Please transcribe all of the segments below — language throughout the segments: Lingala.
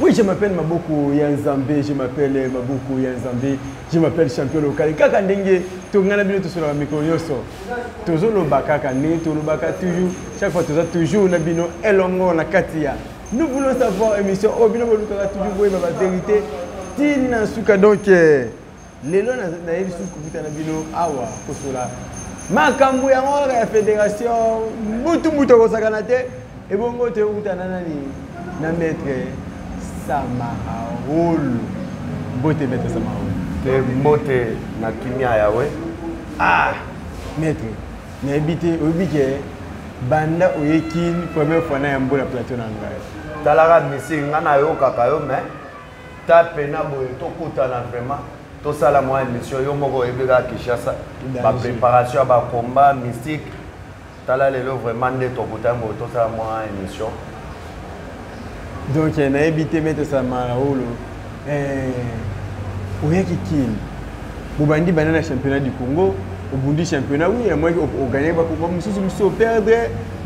Oui, je m'appelle Maboko Yanzambe, je m'appelle Maboko Yanzambe, je m'appelle champion local. Kaka ndenge tongana bino to sur la micro yoso. Tozo lo bakaka ne to lo baka toujours chaque fois tozo toujours na bino elongo na katia. Nous voulons savoir émission obino bolukaka toujours boye ba vérité. Tina suka donc lelo na yebi suku bitana bino awa kosola. Makambu ya ngora ya fédération mutu ko sakana te e bongo te utana nani na maître Samahaulu. Bote maître Samahaulu. Te bote na kimia yawe. Ah, maître. Na ebite obike banda oyekin première fois na yambo la plateau na ngai. Talara misi ngana yo kakayo me ta pena boye to kutana vraiment. To sala moi émission yo moko ebega Kinshasa. Ba préparation ba combat mystique. Tala lelo vraiment de to kutana boye to sala moi émission. Donc, on a évité de mettre ça Samahaulu. Où est-ce qu'il y a Boubandi banana championnat du Congo, au bout du championnat, oui, moi, on gagne pas pour moi, je perdre.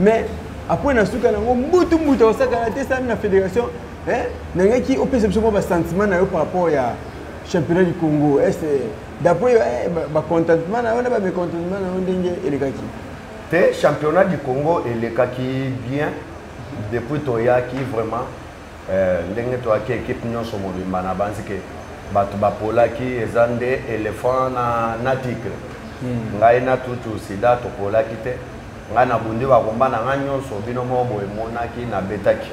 Mais après, on a su qu'on a tout ça, la fédération. On a qui opère ce sentiment par rapport au championnat du Congo. D'après, le contentement, on a pas de contentement, on a le championnat du Congo et le kaki bien depuis Toya qui vraiment. Ndenge to aki équipe nyonso mobimba na banzi ke bato bapola ki ezande éléphant na tigre ngai na tutu sida to pola ki te ngai na bundi ba komba na nyonso bino mo boye monaki na betaki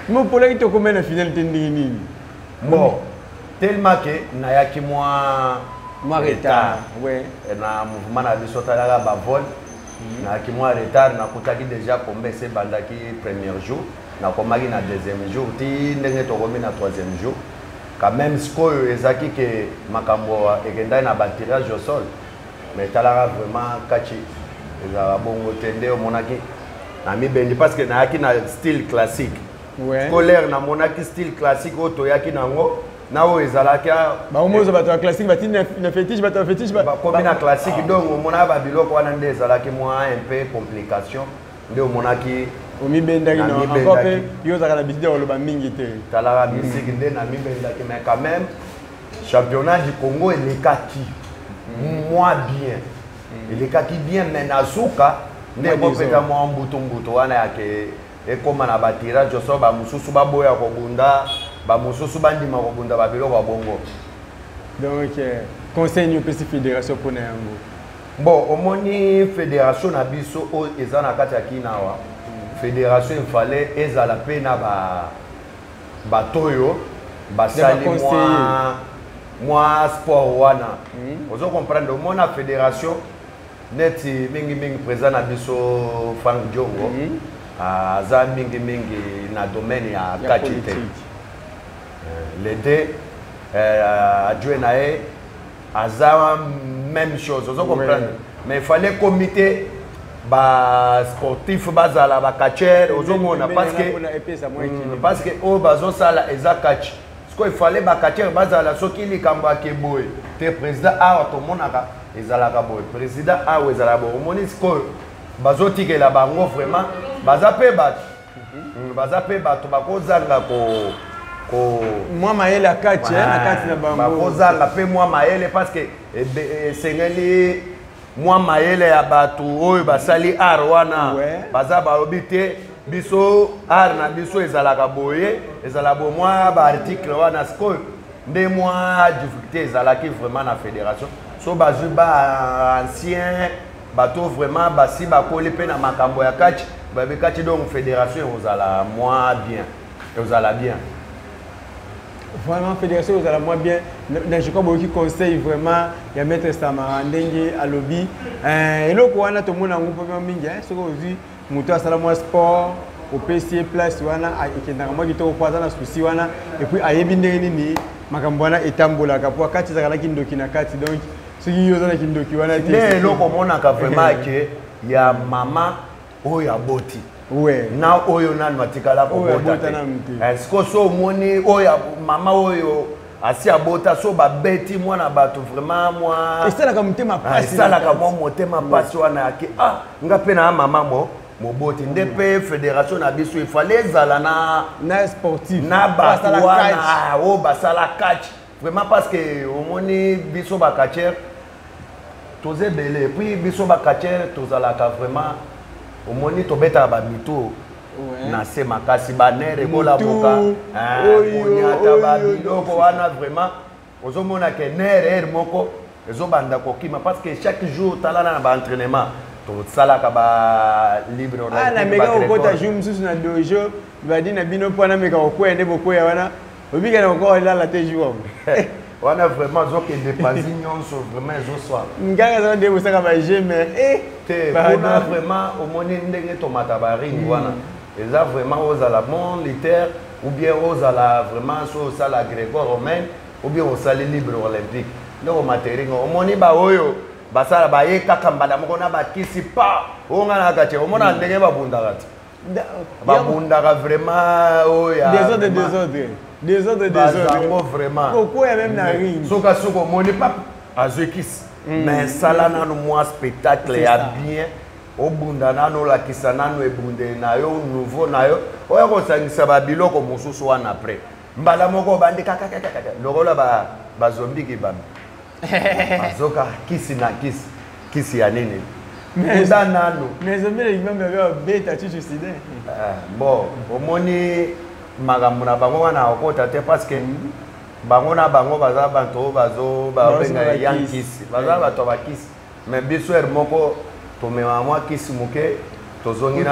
mo pola ki to komena finale tendingi nini bon tellement que na yaki moi retard ouais na mouvement na biso talaka ba vol na yaki moi retard na kutaki déjà kombe se bandaki premier jour. Na komaki na deuxième jour, ti ndenge tokomi na troisième jour. Quand même skoyo ezaki ke makambo ekenda na tirage au sol. Mais talaka vraiment kachi. Ezala bongo tende monaki na mibendi parce que na yaki na style classique. Ouais. Scolaire na monaki style classique oto yaki nango. Na o ezalaki ba omozo bato classique bati na fétiche bato fétiche ba komi na classique donc mona ba biloko wana nde ezalaki moi un peu complication. Nde monaki Omi bendaki non encore que yo za la biside oloba mingi te talaka bisiki nde na mi bendaki mais quand même championnat du Congo il est kaki moi bien il est kaki bien mais nazuka nde ko peta mo mbuto wana yake e koma na batira joso ba mususu ba boya ko bunda ba mususu bandima ko bunda ba biloko bongo donc conseil ñu pesi fédération pour na yango bon omoni fédération na biso o ezana kati ya kinawa fédération il fallait ezala pe na ba toyo basali moi sport wana ozo comprendre mona fédération neti mingi président na biso Frank Diongo aza mingi na domaine ya kachite les deux adjoint nae aza même chose ozo comprendre mais il fallait comité ba sportif bazala ba catcher ozomona parce que o bazo sala eza catch ce qu'il fallait ba catcher bazala soki likambo akeboy te président a to monaka ezala ka boy président a ezala bo omoni ko bazo tikela bango vraiment baza pe bato bakozanga ko moi maele catch na kati na bango bakozanga pe moi maele parce que sengeli moi maele ya batu oyo basali art wana baza baobi te biso art na biso ezalaka boye ezala bo moi ba article wana sko nde moi difficulté ezalaki vraiment na fédération so bazwi ba ancien bato vraiment basi bakoli pe na makambo ya catch babe catch donc fédération ezala moi bien ezala bien. Vraiment, fédération, vous allez moins bien. Je crois que conseil vraiment, il y a maître Samara Ndenge à lobby. Et là, on a tout le monde en groupe mingi. Ce que vous dites, monter à Salamo Sport, au PC Place, wana, et qui est normalement qui est au croisant à souci wana. Et puis à Yébindé ni, Makambwana et Tambola, Kapua Kati Zagala Kindoki Nakati. Donc, ceux qui ont Kindoki wana. Mais là, on a vraiment que il y a maman ou il y a boti. Ouais. Na oyo na matikala ko bota. Est-ce que so moni oyo mama oyo asi abota so ba beti mwana bato vraiment moi. Et ça la ka mutema passe. Ça la ka motema passe wana yake nga pe na mama mo moboti ndepe fédération na biso il fallait zala na sportif na batwana o basala catch vraiment parce que omoni biso ba catcher toze belé puis biso ba catcher tozalaka vraiment omoni tobeta ba mito na se makasi ba nere bola boka onyata ba biloko wana vraiment ozomona ke nere moko ezobanda kokima parce que chaque jour talana na ba entraînement to salaka ba libre olympique na meka okota jour mususu na dojo badi na bino pona meka okwende bokoya wana obika na ko la te jour wana vraiment zoke dépenser nyonso vraiment ezoswa nganga za de bosaka ba jeme te wana vraiment omoni ndenge tomata ba ring wana eza vraiment ozala bon liter ou bien ozala vraiment so sala grégor romain ou bien osali libre olympique ndoko materingo omoni ba oyo basala ba ye kaka mbala moko na bakisi pa onga na kache omona ndenge babundaka ti babundaka vraiment oya désordre vraiment pourquoi même na ring soka soko omoni pa azekisi mais sala nanu moi spectacle ya bien obunda nanu lakisa nanu ebunde na yo nouveau na yo oya kosangisa babiloko mosusu wana après mbala moko bandi kaka lokola bazombi kibambi bazoka kisi na kisi ya nini mais zombie les membres avaient bêta tu décidé bon omoni makambo na bango wana okota te parce que bango na bango baza banto babenga yankisi baza bato bakisi mais biso moko tomema mwa kisi moke tozongi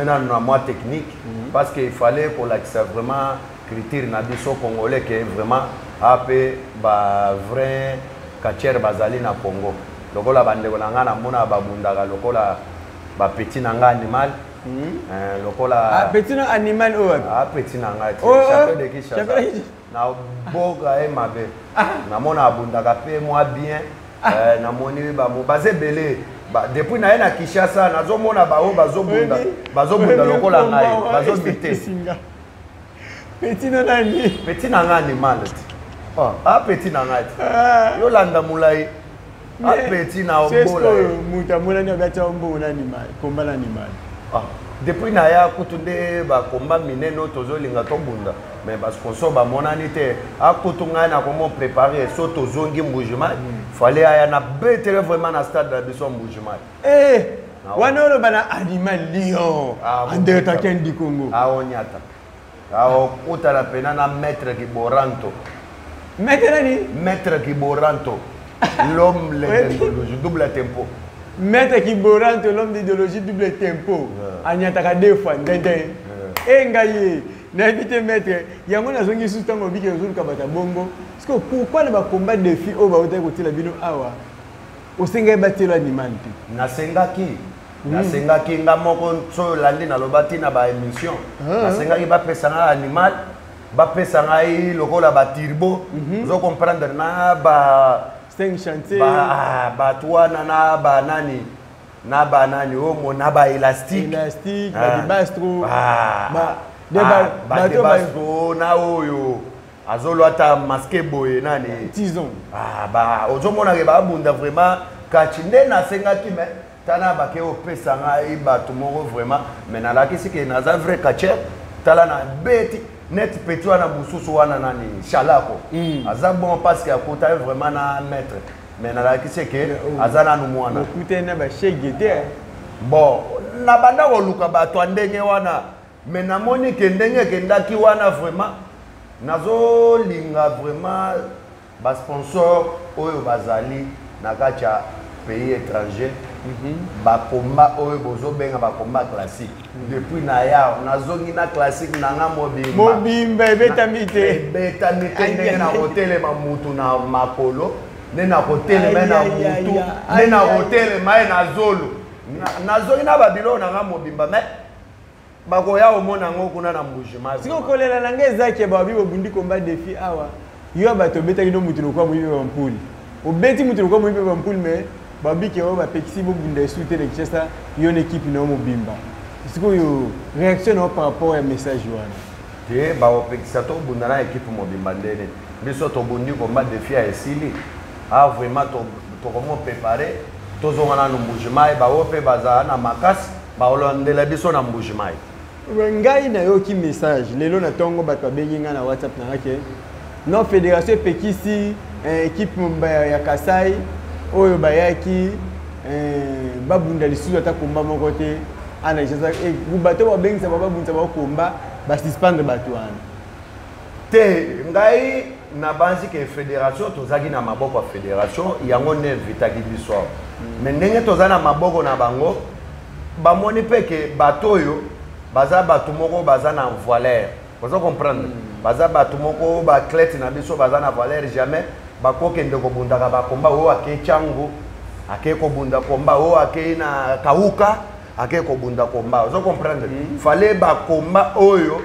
na mwa technique parce que il fallait kolakisa vraiment critère na biso congolais que vraiment ape ba vrai catcher bazali na Congo lokola bandeko na nga na mona babundaka lokola ba petit na nga animal lokola petit animal petit na nga champion de Kinshasa na boga e mabe na mona abundaka pe moi bien na moni ba baze belé depuis na ye na Kinshasa nazomona bao bazobunda lokola ngai bazobite petit na nani petit na nga animal petit na nga yo landa mulai petit na ombola muta mona ni abati ombo na animal komba na animal depuis na ya kutunde ba komba mineno tozolinga tobunda mais parce qu'on so ba monani te akutunga na comment préparer so tozongi mbujuma fallait aya na betere vraiment na stade de biso mbujuma wana olo bana animal lion ande takendi Congo onyata okuta la pena na maître Kiboranto maître Kiboranto l'homme l'idéologie double tempo maître Kiboranto l'homme d'idéologie double tempo anyataka deux fois ndende ngaye na éviter maître yango na zongi sous tango biki zulu kabata bongo parce que pourquoi ne ba combat défi o ba ota kotila bino awa osenga batelo animal nasengaki nga moko so landi na lobati na ba émission nasengaki bapesa nga animal bapesa ngai lokola ba turbo zo comprendre na ba 5 chantier bato wana na banani omo na ba élastique ba bastro bastro na oyo azolwata masque boye nani tison ozomona ke babunda vraiment kachi nde nasengaki me tana bake opesa ngai bato moko vraiment mais nalakisi ke naza vrai catcher tala na beti net petit wana bususu wana nani Chalako aza bon parce que akuta vraiment na maître mais nalakisi ke aza nanu mwana okuta na ba shegete bon na banda koluka bato ndenge wana mais namoni ke ndenge kendaki wana vraiment nazolinga vraiment ba sponsor oyo bazali na kati ya pays étranger bakomba oyo bozobenga bakomba classique depuis na ya nazongi na classique nanga mobimba ebetami ndenge na kotelema mutu na makolo nde na kotelema na mutu nde na kotelema na zolo nazongi na babilo nanga mobimba mais bakoya omona ngo kuna na mbujima siko kolela nanga ezaki babi bobundi komba défi awa yo bato betaki no mutu lokwa moyibe bampuli obeti mutu lokwa moyibe bampuli mais babiki o bapekisi bobunda esute na Kinshasa yo na équipe na mobimba siko yo réaction par rapport à message wana te baopekisa to bunda na équipe mobimba ndene biso tobundi komba défi ya esili vraiment to comment préparer tozongana na Mbujimai bao pe baza na makasi baolondela biso na Mbujimai. Ngai na yoki message lelo na tongo bato babengi nga na WhatsApp na ke no fédération pekisi équipe ya Kasai oyo bayaki babunda lisusu ata komba moko te ana jaza bato babengisa babunza bakomba basuspendre bato wana te ngai na banzi ke fédération tozaki na maboko ya fédération yango ne vitaki biso mais ndenge toza na maboko na bango bamoni pe ke bato oyo baza bato moko baza na valeur ozo comprendre baza bato moko ba athlète na biso baza na valeur jamais bakokende kobundaka bakomba oyo ake changu ake kobunda komba oyo ake na kauka ake kobunda komba ozo comprendre fallait bakomba oyo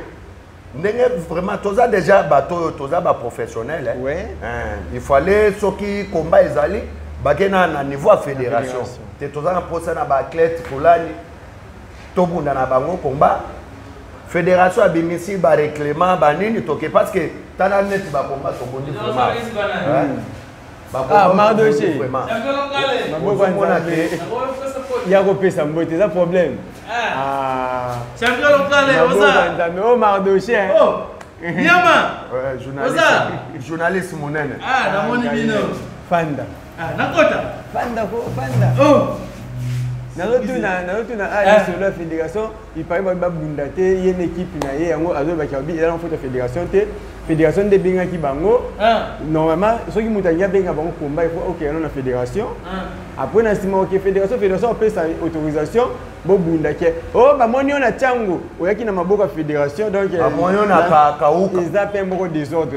ndenge vraiment toza déjà bato oyo toza ba professionnel il fallait soki komba ezali bakena na niveau ya fédération te toza na posa na ba athlète fulani tobunda na bango komba fédération abimisi ba reclement ba nini toke parce que tana net ba komba tobondi vraiment Mardoché ya kopesa mbote eza problème champion local oza oh Mardoché Nyama journaliste monene na moni bino fanda nakota fanda na sur la fédération il paraît que babunda te une équipe na ye yango azo ba kabi ela foto fédération te fédération de benga ki bango normalement soki mutanya benga bango komba il faut OK on a fédération après na sima OK fédération peut sa autorisation bo bunda ke oh ba moni on a chango oyaki na maboko fédération donc ba moni on a kauka ils appellent beaucoup désordre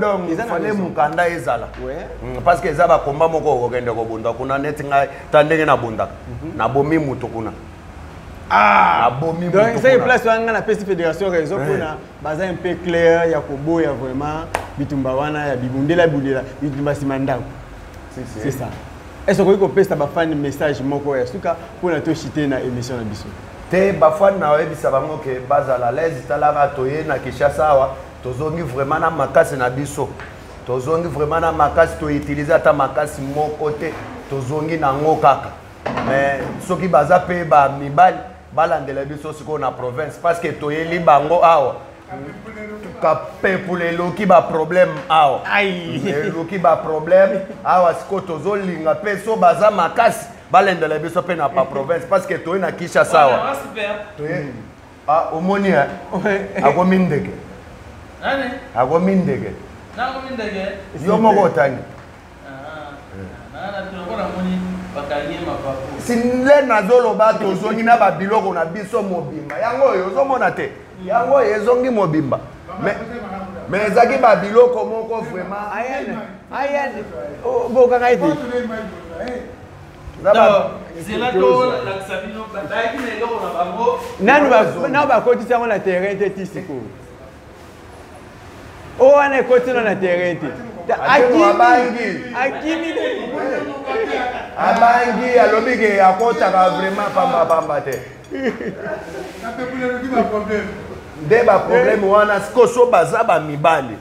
donc ils fallait mukanda ezala parce que eza ba komba moko okende ko bunda kuna net ngai tandenge na bunda na bomi muto kuna donc c'est une place où on a la fédération raison pour na baza un peu clair ya kobo ya vraiment bitumba wana ya bibundela bitumba simandako c'est ça est-ce que vous pesa ba fan message moko ya suka pour na to chiter na émission na biso te ba fan na webisa bango ke baza la l'aise talaka toye na Kinshasa wa tozongi vraiment na makasi na biso tozongi vraiment na makasi to utiliser ata makasi moko te tozongi na ngo kaka mais soki baza pe ba mibali balandela biso siko na province parce que toyeli bango awa kapepule loki ba problème awa loki ba problème awa siko tozolinga pe so baza makasi balandela biso pe na pa province parce que toye na Kinshasa awa toye omoni akomindeke akomindeke yo moko otangi sinle nazoloba tozongi na babiloko na biso mobimba yango oyo ozomona te yango oyo ezongi mobimba mais ezaki babiloko moko vraiment ayane bokanga ete nanu bakotisa yango na terrain te ti sikoyo oyo wana ekoti na terrain te abangi alobi ke akotaka vraiment pamba te nde baproblème wana sikoso baza bamibali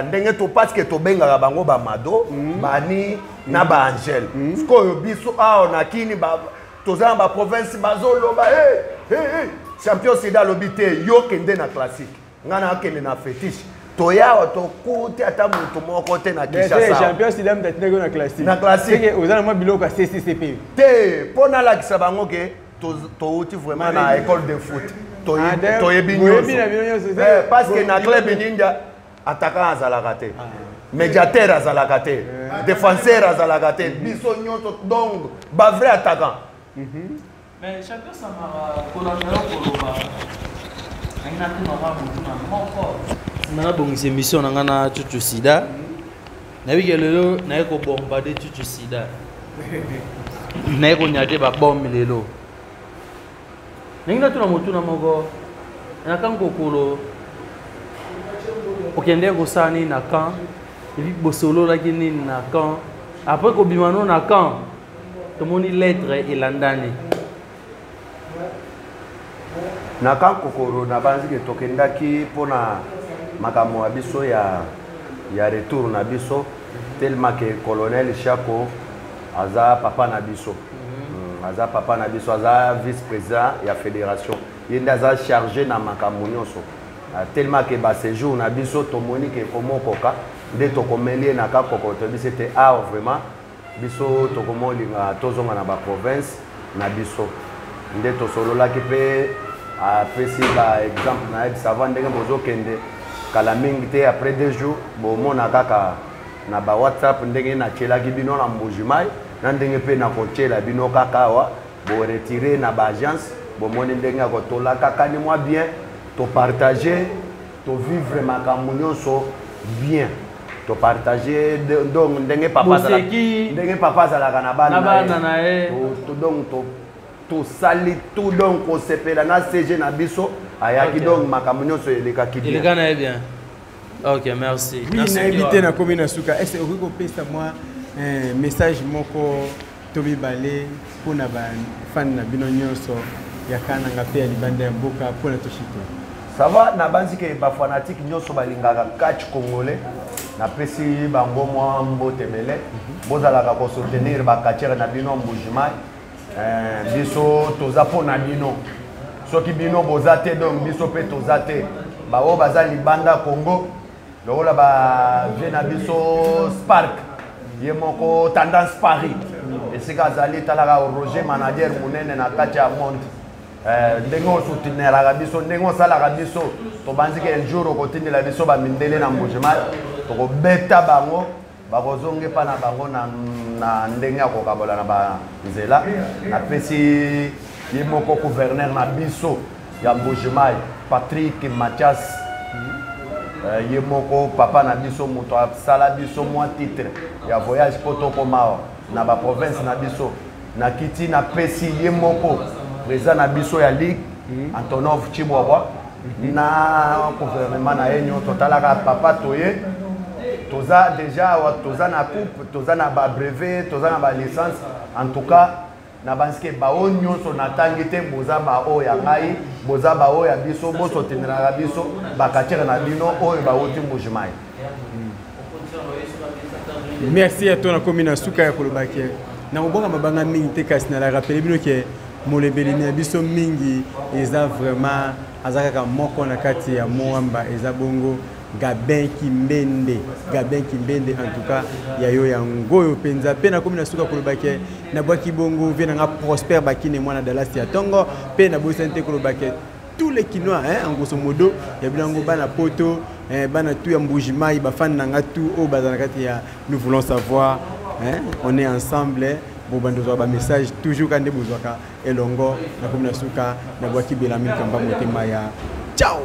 ndenge to parce que tobengaka bango bamado bani na baangele sikoyo biso awa na kini toza na baprovince bazoloba champion sida alobi te yo kende na classique nga na akende na fétiche toyawa tokuti ata mutu moko te na Kinshasa champion sida mtatindeko na classique na classique oza na mwa biloko ya CCCP te mpo nalakisa bango ke touti vraiment na école de foot toyebi nyonso parce que na club nindia attaquant azalaka te médiateur azalaka te défenseur azalaka te biso nyonso donc ba vrai attaquant mais champion samara kolangela koloba aina tuna mutu na moko na bongisa émission na ngana Chuchu Sida na bige lelo na ko bombarder Chuchu Sida na ko nyate ba bombe lelo ninga tuna mutu na moko na kanko kolo okende ko sani na kan ebi bosolo lakini na kan après ko bimano na kan to moni lettre elandani na kan kokoro na banzi ke tokendaki pona makambo ya biso ya retour na biso tellement que colonel Chako aza papa na biso aza papa na biso aza vice président ya fédération ye nde aza chargé na makambo nyonso tellement que ba séjour na biso tomoni ke komokoka nde tokomeli na ka kokoto biso te art vraiment biso tokomolinga tozonga na ba province na biso nde tosololaki mpe apesi ba exemple na yedi savant ndenge bozokende kala mingi te après 2 jours bomona kaka na ba WhatsApp ndenge natielaki bino na mbujimai na ndenge mpe na kotiela bino kaka awa boretire na baagence bomoni ndenge ya kotola kaka ni mwa bien topartage tovivre makambo nyonso bien topartage donc ndenge papa azalaka na bana na ye donc tosali tout donc kosepela na CG na biso ayaki donc makambo nyonso elekaki bien. Ok, merci. Oui, invité na komi na suka. Est-ce que vous pouvez moi message moko tobi balé pour na ban fan na bino nyonso ya kana ngape ya libanda ya mboka pour na toshito. Ça va na banzi ke ba fanatique nyonso balingaka catch congolais na pesi bango mwa mbotebele bozalaka ko soutenir ba catcher na bino mbujimai biso toza pona bino soki bino bozate donc biso pe tozate ba o baza libanda Congo lokola ba vient na biso Spark ye moko tendance Paris esika azali talaka Roger manager munene na kati ya monde ndenge osouteniraka biso ndenge osalaka biso tobanzi ke un jour okotindela biso bamindele na mbujimai tokobeta bango bakozonge pa na bango na ndenge ya kokabola na banzela napesi ye moko gouverneur na biso ya mbujimai Patrick Mathias ye moko papa na biso moto asala biso mwa titre ya voyage po tokomawa na baprovince na biso na kiti na pesi ye moko président na biso ya ligue Antonov Chibwabwa na gouvernement na ye nyonso totalaka papa toye toza déjà toza na coupe toza na ba brevet toza na ba licence en tout cas na banske ba o nyonso na tangi te boza ba o ya ngai boza ba o ya biso boso tenera biso ba kachera na bino o ba oti mbujimai. Merci à toi na komina suka ya kolobaki na mobonga mabanga mingi te kasi na la rappeler bino ke molebeli na biso mingi eza vraiment azaka moko na kati ya moamba eza bongo Gabin Kimbende en tout cas yayo yangoyo penza pe na komina suka kolobaki na bwaki bongo vient nga Prosper Bakine mwana Dallas ya Tongo pe na bosante kolobaki tous les Kinois en grosso modo ya bilango bana poto bana tout ya mbujimai ba fan nanga tout au bazana kati ya nous voulons savoir on est ensemble bon bandozo ba message toujours quand de bozwaka elongo na komina suka na bwaki Belami kamba motema ya ciao.